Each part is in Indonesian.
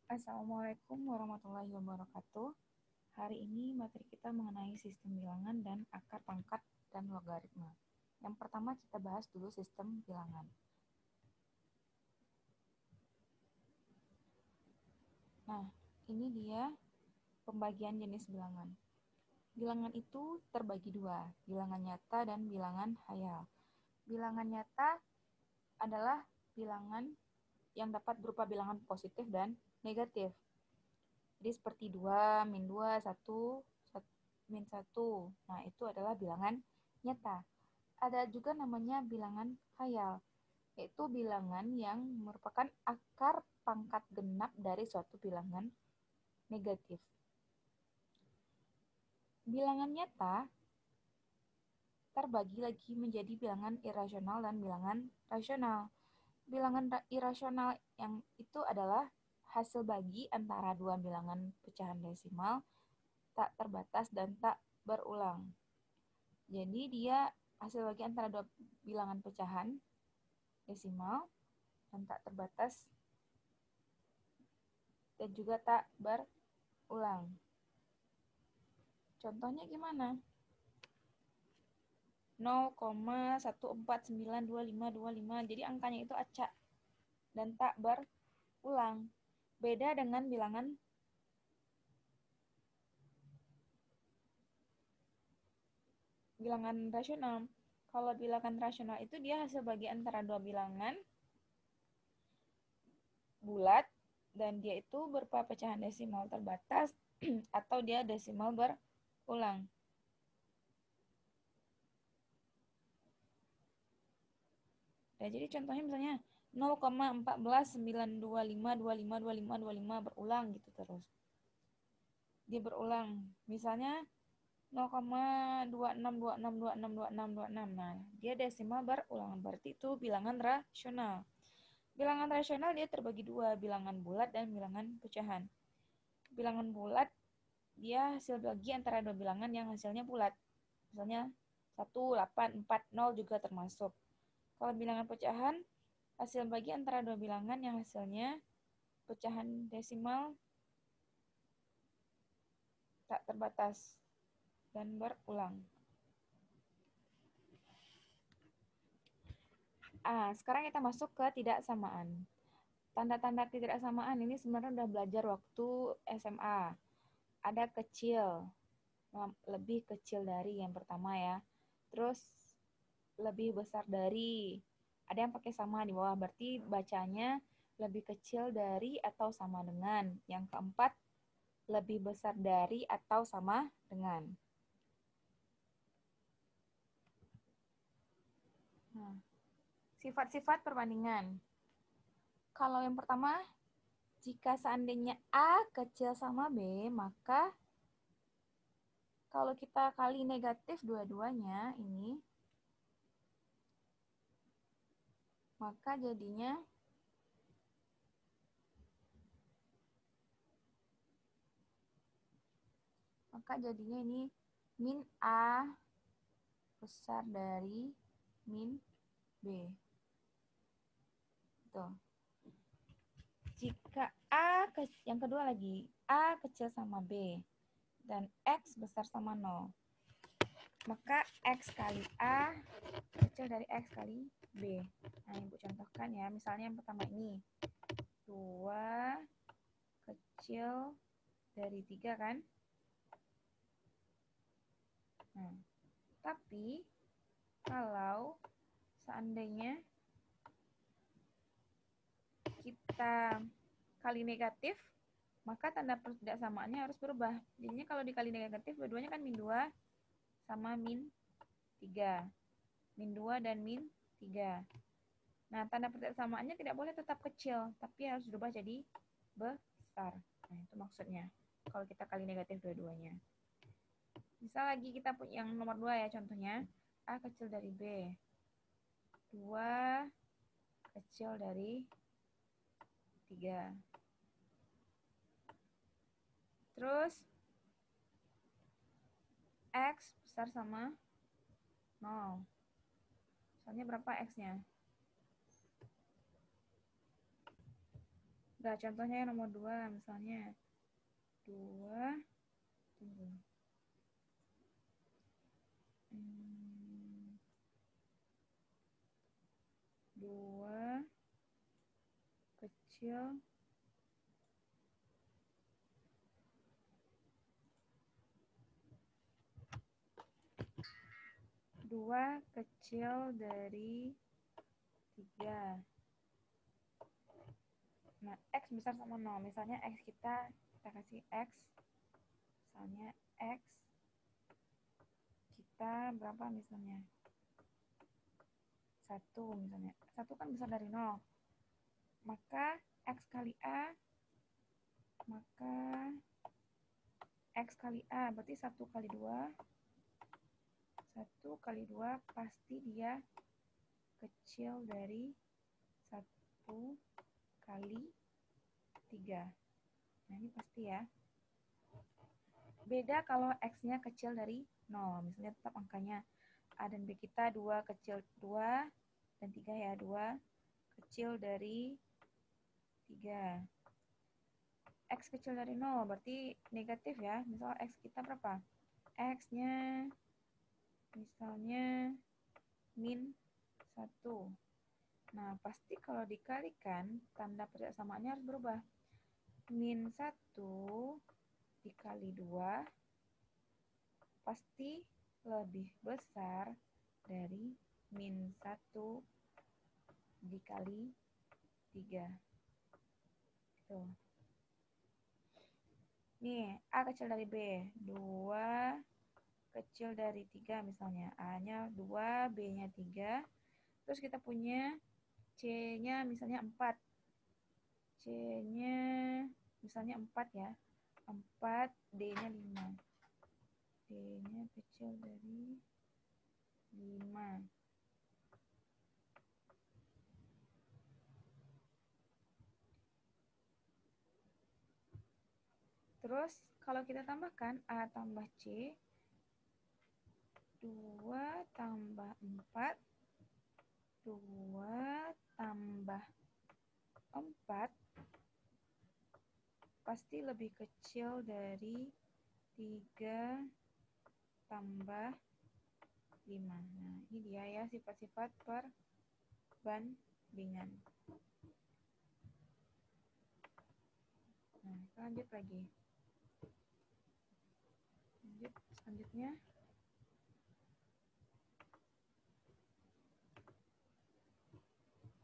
Assalamualaikum warahmatullahi wabarakatuh. Hari ini materi kita mengenai sistem bilangan dan akar pangkat dan logaritma. Yang pertama kita bahas dulu sistem bilangan. Nah, ini dia pembagian jenis bilangan. Bilangan itu terbagi dua, bilangan nyata dan bilangan hayal. Bilangan nyata adalah bilangan yang dapat berupa bilangan positif dan negatif. Jadi seperti 2, min 2, 1, min 1. Nah, itu adalah bilangan nyata. Ada juga namanya bilangan khayal, yaitu bilangan yang merupakan akar pangkat genap dari suatu bilangan negatif. Bilangan nyata terbagi lagi menjadi bilangan irasional dan bilangan rasional. Bilangan irasional yang itu adalah hasil bagi antara dua bilangan pecahan desimal tak terbatas dan tak berulang. Jadi dia hasil bagi antara dua bilangan pecahan desimal dan tak terbatas dan juga tak berulang. Contohnya gimana? 0,14925525. Jadi angkanya itu acak dan tak berulang. Beda dengan bilangan rasional. Kalau bilangan rasional itu dia hasil bagi antara dua bilangan bulat dan dia itu berupa pecahan desimal terbatas atau dia desimal berulang. Nah, jadi contohnya misalnya 0,14925252525 berulang gitu terus. Dia berulang. Misalnya 0,2626262626. Nah, dia desimal berulang. Berarti itu bilangan rasional. Bilangan rasional dia terbagi dua, bilangan bulat dan bilangan pecahan. Bilangan bulat dia hasil bagi antara dua bilangan yang hasilnya bulat. Misalnya 1, 8, 4, 0 juga termasuk. Kalau bilangan pecahan, hasil bagi antara dua bilangan yang hasilnya pecahan desimal tak terbatas dan berulang. Sekarang kita masuk ke tidak samaan. Tanda-tanda tidak samaan ini sebenarnya udah belajar waktu SMA. Ada kecil, lebih kecil dari yang pertama ya. Terus lebih besar dari. Ada yang pakai sama di bawah, berarti bacanya lebih kecil dari atau sama dengan. Yang keempat, lebih besar dari atau sama dengan. Nah, sifat-sifat perbandingan. Kalau yang pertama, jika seandainya A kecil sama B, maka kalau kita kali negatif dua-duanya ini, maka jadinya ini min A besar dari min B. Tuh. Jika yang kedua lagi, A kecil sama B dan X besar sama 0, maka X kali A kecil dari X kali B. Nah, Ibu contohkan ya. Misalnya yang pertama ini, 2 kecil dari 3 kan? Nah, tapi kalau seandainya kita kali negatif, maka tanda pertidaksamannya harus berubah. Jadinya kalau dikali negatif, dua-duanya kan min 2 sama min 3. Min 2 dan min 3. Nah, tanda pertidaksamaannya tidak boleh tetap kecil, tapi harus berubah jadi besar. Nah, itu maksudnya. Kalau kita kali negatif dua-duanya. Misal lagi kita punya yang nomor 2 ya, contohnya. A kecil dari B. 2 kecil dari 3. Terus, X besar sama 0. Soalnya berapa X-nya? Nah, contohnya yang nomor 2, misalnya 2, tunggu. 2 kecil dari 3. Nah, X besar sama 0. Misalnya X kita kasih X. Misalnya X kita berapa misalnya? 1 misalnya. 1 kan besar dari 0. Maka X kali A, maka X kali A berarti 1 kali 2. 1 kali 2 pasti dia kecil dari 1 kali 3. Nah, ini pasti ya. Beda kalau X-nya kecil dari 0. Misalnya tetap angkanya A dan B kita 2 kecil 2 dan 3 ya. 2 kecil dari 3. X kecil dari 0 berarti negatif ya. Misal X kita berapa? X-nya misalnya min 1. Nah, pasti kalau dikalikan, tanda persamaannya harus berubah. Min 1 dikali 2 pasti lebih besar dari min 1 dikali 3. Tuh. Nih, A kecil dari B. 2 kecil dari 3 misalnya. A-nya 2, B-nya 3. Terus kita punya C-nya misalnya 4. C-nya misalnya 4 ya. 4, D-nya 5. D-nya kecil dari 5. Terus kalau kita tambahkan A tambah C, 2 tambah 4, 2 tambah 4 pasti lebih kecil dari 3 tambah 5. Nah, ini dia ya sifat-sifat perbandingan. Nah, lanjut lagi. Selanjutnya.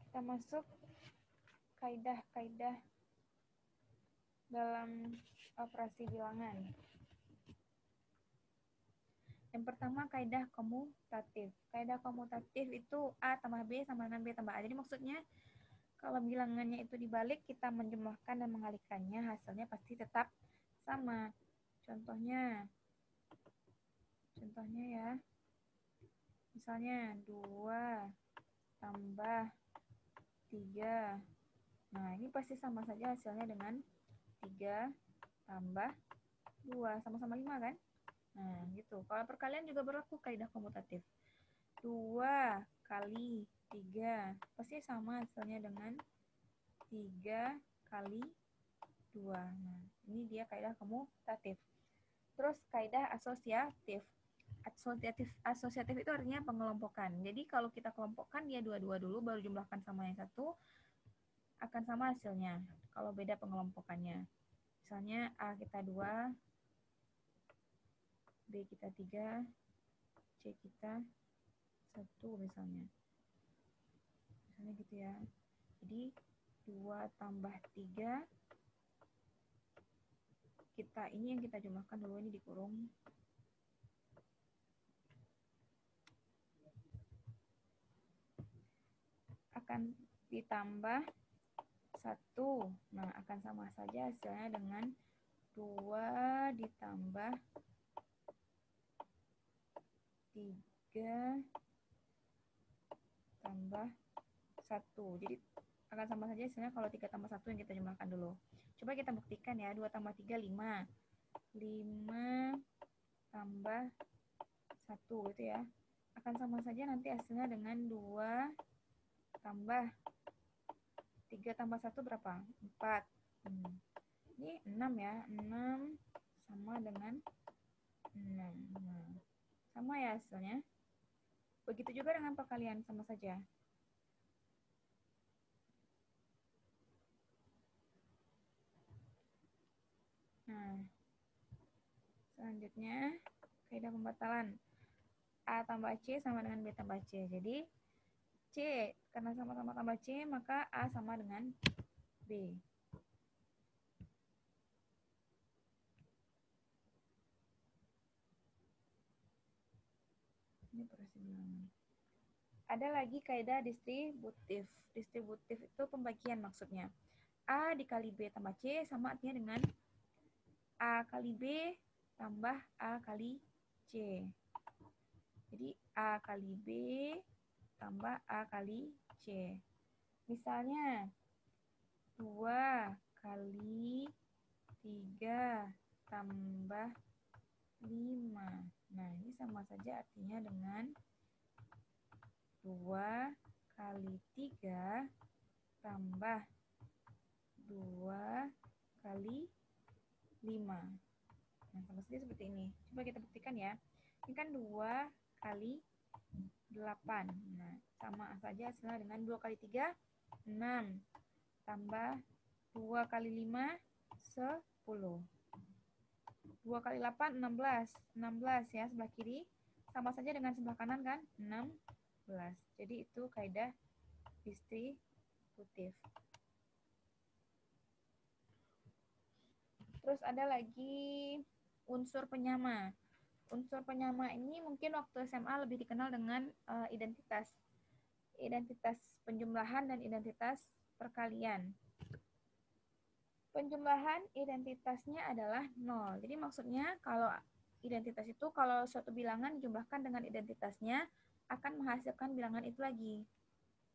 Kita masuk kaidah-kaidah dalam operasi bilangan. Yang pertama, kaidah komutatif. Kaidah komutatif itu A tambah B sama dengan B tambah A. Jadi maksudnya kalau bilangannya itu dibalik, kita menjumlahkan dan mengalihkannya, hasilnya pasti tetap sama. Contohnya ya, misalnya 2 tambah 3. Nah, ini pasti sama saja hasilnya dengan 3 tambah 2. Sama-sama 5 kan? Nah, gitu. Kalau perkalian juga berlaku kaidah komutatif. 2 kali 3 pasti sama hasilnya dengan 3 kali 2. Nah, ini dia kaidah komutatif. Terus kaidah asosiatif. Asosiatif itu artinya pengelompokan. Jadi kalau kita kelompokkan dia 2 dulu, baru jumlahkan sama yang satu, akan sama hasilnya. Kalau beda pengelompokannya. Misalnya A kita 2, B kita 3, C kita 1 misalnya. Misalnya gitu ya. Jadi 2 tambah 3, kita ini yang kita jumlahkan dulu, ini dikurung. Akan ditambah 1. Nah, akan sama saja hasilnya dengan 2 ditambah 3 tambah 1. Jadi akan sama saja hasilnya kalau 3 tambah 1 yang kita jumlahkan dulu. Coba kita buktikan ya. 2 tambah 3, 5. 5 tambah 1 gitu ya. Akan sama saja nanti hasilnya dengan 2 tambah 3 tambah 1 berapa? 4. Ini 6 ya. 6 sama dengan 6. Nah, sama ya hasilnya. Begitu juga dengan perkalian, sama saja. Nah, selanjutnya kaidah pembatalan. A tambah C sama dengan B tambah C. Jadi, C, karena sama-sama tambah C, maka A sama dengan B. Ini proses bilangan. Ada lagi kaidah distributif. Distributif itu pembagian maksudnya. A dikali B tambah C sama artinya dengan A kali B tambah A kali C. Jadi A kali B tambah A kali C. Misalnya 2 kali 3 tambah 5. Nah, ini sama saja artinya dengan 2 kali 3 tambah 2 kali 5. Nah, sama saja seperti ini. Coba kita buktikan ya. Ini kan 2 kali 8. Nah, sama saja hasilnya dengan 2 kali 3, 6. Tambah 2 kali 5, 10. 2 kali 8, 16. 16 ya, sebelah kiri. Sama saja dengan sebelah kanan kan? 16. Jadi itu kaidah distributif. Terus ada lagi unsur penyama. Unsur penyama ini mungkin waktu SMA lebih dikenal dengan identitas. Identitas penjumlahan dan identitas perkalian. Penjumlahan identitasnya adalah 0. Jadi maksudnya kalau identitas itu kalau suatu bilangan dijumlahkan dengan identitasnya akan menghasilkan bilangan itu lagi.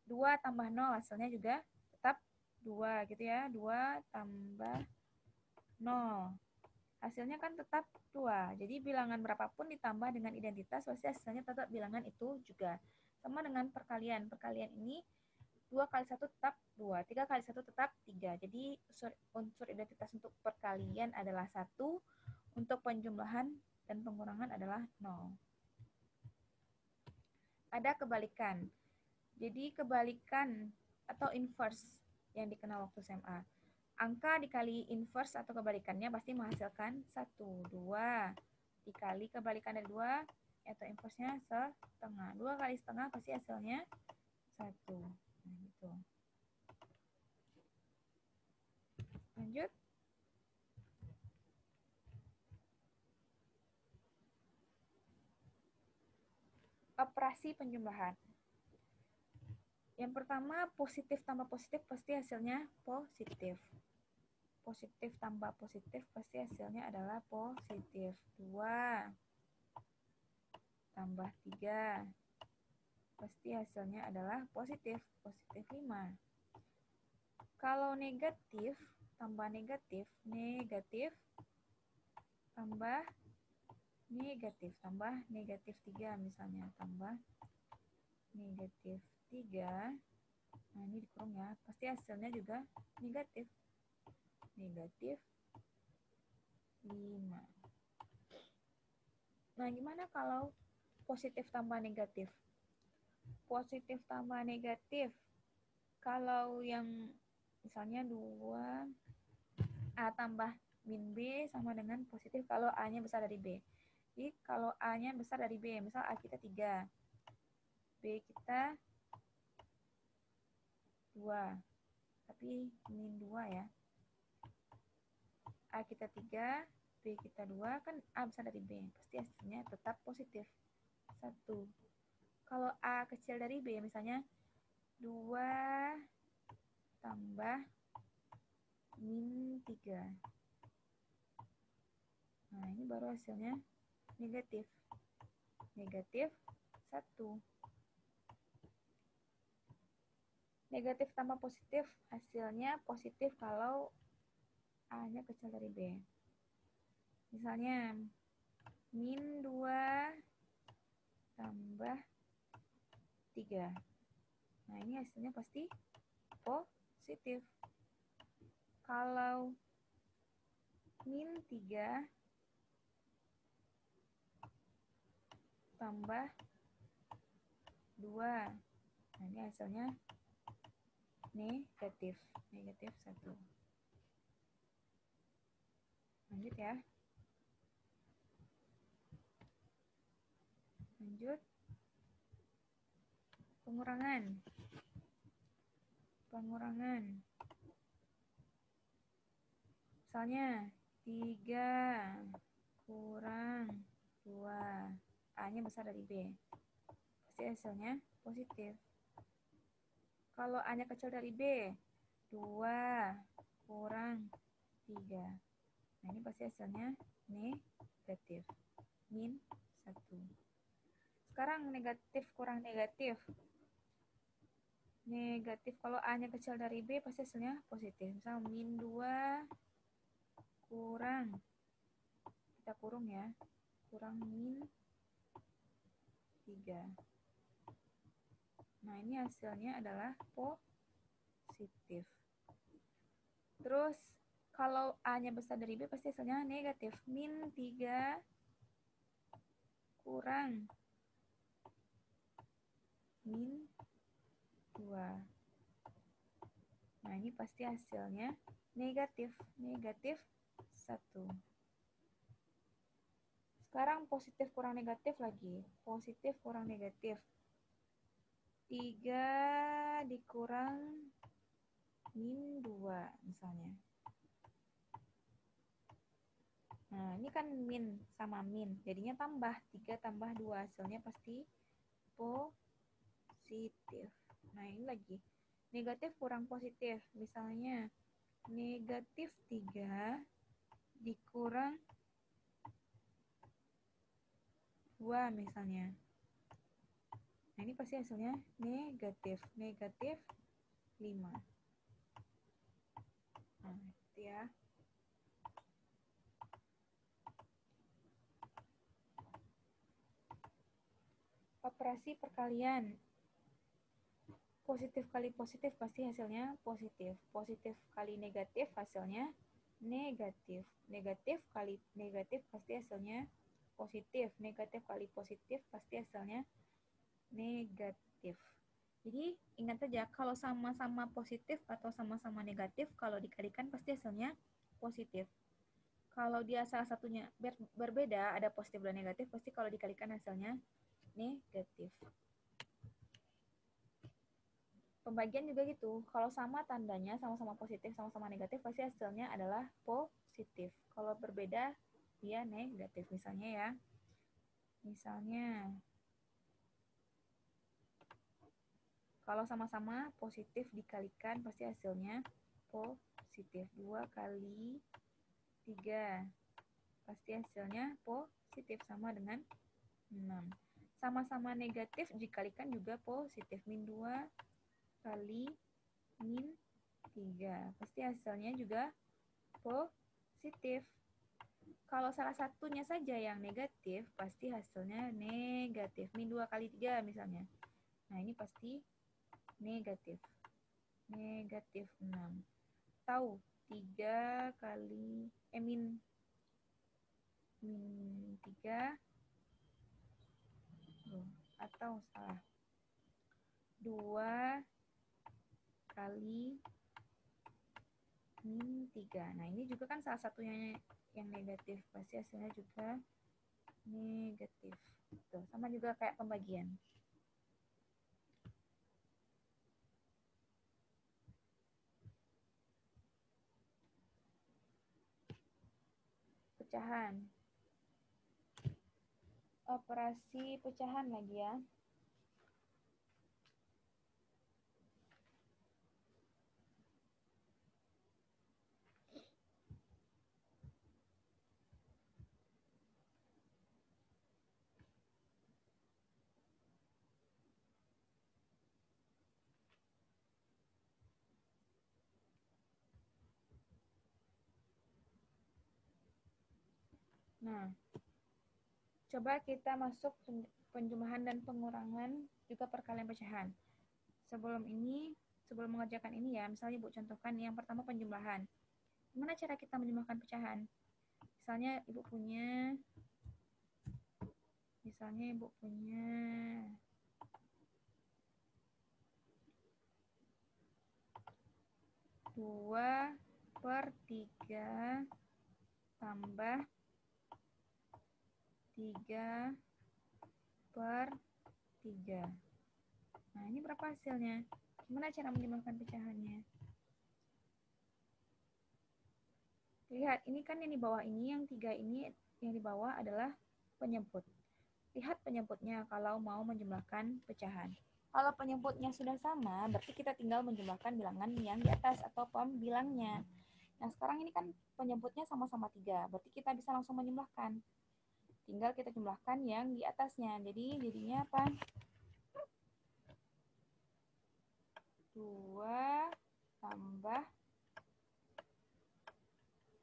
2 tambah 0 hasilnya juga tetap 2 gitu ya. 2 tambah 0. Hasilnya kan tetap 2. Jadi bilangan berapapun ditambah dengan identitas pasti hasilnya tetap bilangan itu juga. Sama dengan perkalian. Perkalian ini 2 kali 1 tetap 2. 3 kali 1 tetap 3. Jadi unsur identitas untuk perkalian adalah 1. Untuk penjumlahan dan pengurangan adalah 0. Ada kebalikan. Jadi kebalikan atau inverse yang dikenal waktu SMA. Angka dikali inverse atau kebalikannya pasti menghasilkan 1. 2 dikali kebalikan dari 2 atau inverse-nya setengah. 2 kali setengah pasti hasilnya 1. Nah, gitu. Lanjut. Operasi penjumlahan. Yang pertama, positif tambah positif pasti hasilnya positif. Positif tambah positif pasti hasilnya adalah positif. 2 tambah 3 pasti hasilnya adalah positif. Positif 5. Kalau negatif tambah negatif, negatif tambah negatif, tambah negatif 3 misalnya, tambah negatif 3. Nah, ini dikurung ya. Pasti hasilnya juga negatif. Negatif 5. Nah, gimana kalau positif tambah negatif? Positif tambah negatif. Kalau yang misalnya 2 A tambah min B sama dengan positif kalau A-nya besar dari B. Jadi kalau A-nya besar dari B, misal A kita 3, B kita 2, tapi min 2 ya. A kita 3, B kita 2, kan A besar dari B. Pasti hasilnya tetap positif. 1. Kalau A kecil dari B, misalnya 2 tambah min 3. Nah, ini baru hasilnya negatif. Negatif 1. Negatif tambah positif, hasilnya positif kalau A-nya kecil dari B. Misalnya, min 2 tambah 3. Nah, ini hasilnya pasti positif. positif. Kalau min 3 tambah 2. Nah, ini hasilnya negatif 1. Lanjut ya. Lanjut. Pengurangan. Misalnya 3 kurang 2. A-nya besar dari B. Pasti hasilnya positif. Kalau A-nya kecil dari B, 2 kurang 3. Nah, ini pasti hasilnya negatif. Min 1. Sekarang negatif kurang negatif. Negatif kalau A-nya kecil dari B pasti hasilnya positif. Misal min 2 kurang, kita kurung ya, kurang min 3. Nah, ini hasilnya adalah positif. Terus kalau A-nya besar dari B pasti hasilnya negatif. Min 3 kurang min 2. Nah, ini pasti hasilnya negatif 1. Sekarang positif kurang negatif lagi. Positif kurang negatif. 3 dikurang min 2 misalnya. Nah, ini kan min sama min. Jadinya tambah. 3 tambah 2. Hasilnya pasti positif. Nah, ini lagi. Negatif kurang positif. Misalnya, negatif 3 dikurang 2 misalnya. Nah, ini pasti hasilnya negatif 5. Nah, itu ya. Operasi perkalian. Positif kali positif pasti hasilnya positif. Positif kali negatif hasilnya negatif. Negatif kali negatif pasti hasilnya positif. Negatif kali positif pasti hasilnya negatif. Jadi ingat saja kalau sama-sama positif atau sama-sama negatif, kalau dikalikan pasti hasilnya positif. Kalau dia salah satunya berbeda, ada positif dan negatif, pasti kalau dikalikan hasilnya negatif. Pembagian juga gitu. Kalau sama tandanya, sama-sama positif, sama-sama negatif, pasti hasilnya adalah positif. Kalau berbeda, dia negatif. Misalnya ya. Misalnya, kalau sama-sama positif dikalikan, pasti hasilnya positif. 2 kali 3. Pasti hasilnya positif. Sama dengan 6. Sama-sama negatif dikalikan juga positif. Min 2 kali min 3. Pasti hasilnya juga positif. Kalau salah satunya saja yang negatif, pasti hasilnya negatif. Min 2 kali 3 misalnya. Nah, ini pasti negatif. Negatif 6. Tahu 3 kali min 3 atau salah 2 kali min 3. Nah, ini juga kan salah satunya yang negatif. Pasti hasilnya juga negatif. Tuh, sama juga kayak pembagian. Pecahan. Operasi pecahan lagi ya. Nah, coba kita masuk penjumlahan dan pengurangan juga perkalian pecahan. Sebelum ini, sebelum mengerjakan ini ya, misalnya Ibu contohkan yang pertama penjumlahan. Gimana cara kita menjumlahkan pecahan? Misalnya Ibu punya 2/3 tambah 3/3. Nah, ini berapa hasilnya? Gimana cara menjumlahkan pecahannya? Lihat, ini kan yang di bawah ini, yang 3 ini, yang di bawah adalah penyebut. Lihat penyebutnya kalau mau menjumlahkan pecahan. Kalau penyebutnya sudah sama, berarti kita tinggal menjumlahkan bilangan yang di atas atau pembilangnya. Nah, sekarang ini kan penyebutnya sama-sama 3, berarti kita bisa langsung menjumlahkan. Tinggal kita jumlahkan yang di atasnya. Jadi, jadinya apa? 2 tambah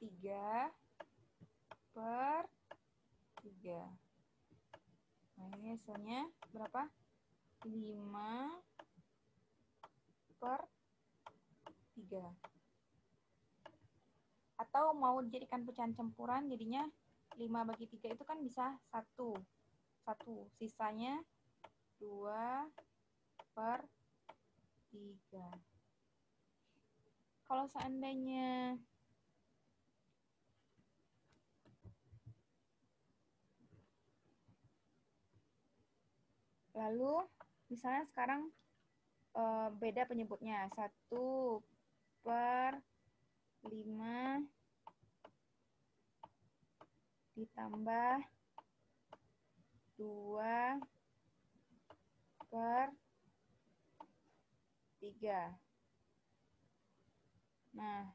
3/3. Nah, ini hasilnya berapa? 5/3. Atau mau dijadikan pecahan campuran, jadinya 5/3 itu kan bisa 1. Sisanya 2/3. Kalau seandainya lalu misalnya sekarang beda penyebutnya, 1/5 ditambah 2/3. Nah,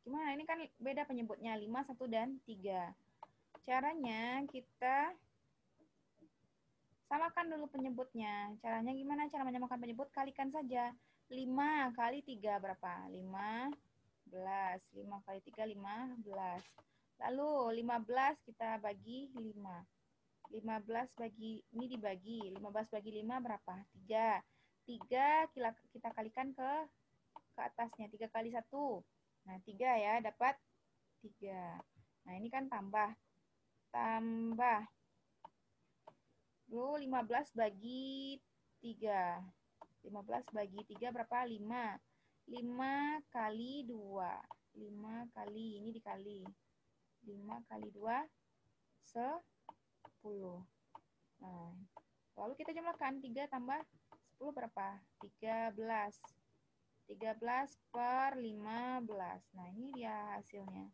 gimana? Ini kan beda penyebutnya, 5, 1, dan 3. Caranya kita samakan dulu penyebutnya. Caranya gimana? Cara menyamakan penyebut, kalikan saja. 5 kali 3 berapa? 15. 5 kali 3, 15. Lalu 15 kita bagi 5. 15 bagi, ini dibagi. 15 bagi 5 berapa? 3. 3 kita kalikan ke atasnya. 3 kali 1. Nah, 3 ya, dapat 3. Nah, ini kan tambah. Lalu 15 bagi 3. 15 bagi 3 berapa? 5. 5 kali 2. 5 kali, ini dikali. 5 kali 2, 10. Nah, lalu kita jumlahkan. 3 tambah 10 berapa? 13. 13/15. Nah, ini dia hasilnya.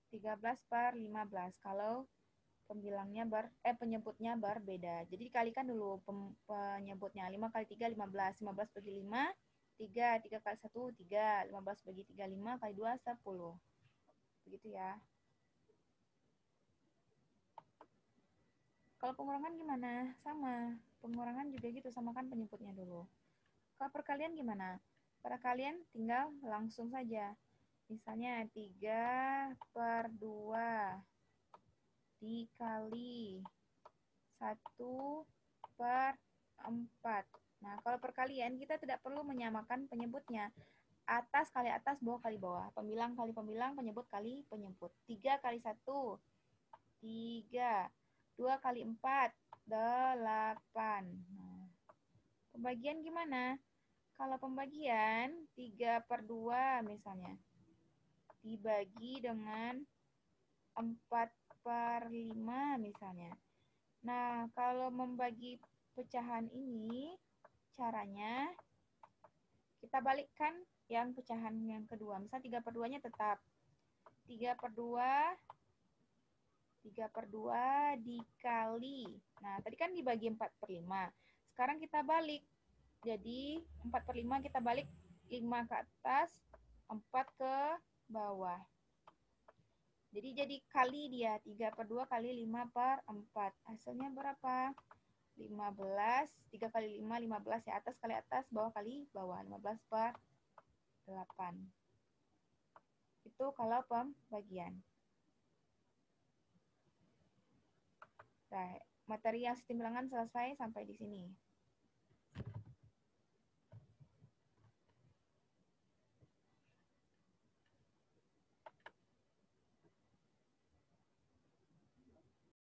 13/15. Kalau pembilangnya penyebutnya berbeda. Jadi dikalikan dulu penyebutnya. 5 kali 3, 15. 15 bagi 5, 3. 3 kali 1, 3. 15 bagi 3, 5 kali 2, 10. Begitu ya. Kalau pengurangan gimana? Sama. Pengurangan juga gitu, samakan penyebutnya dulu. Kalau perkalian gimana? Perkalian tinggal langsung saja. Misalnya 3/2 dikali 1/4. Nah, kalau perkalian kita tidak perlu menyamakan penyebutnya. Atas kali atas, bawah kali bawah. Pembilang kali pembilang, penyebut kali penyebut. 3 kali 1, 3. 2 kali 4, 8. Nah, pembagian gimana? Kalau pembagian 3/2 misalnya. Dibagi dengan 4/5 misalnya. Nah, kalau membagi pecahan ini, caranya kita balikkan yang pecahan yang kedua. Misal 3/2-nya tetap. 3/2 dikali. Nah, tadi kan dibagi 4/5. Sekarang kita balik. Jadi, 4/5 kita balik, 5 ke atas, 4 ke bawah. Jadi kali dia, 3/2 kali 5/4. Hasilnya berapa? 15. 3 kali 5, 15 ya. Atas kali atas, bawah kali bawah. 15/8. Itu kalau pembagian. Nah, materi yang sistem bilangan selesai sampai di sini.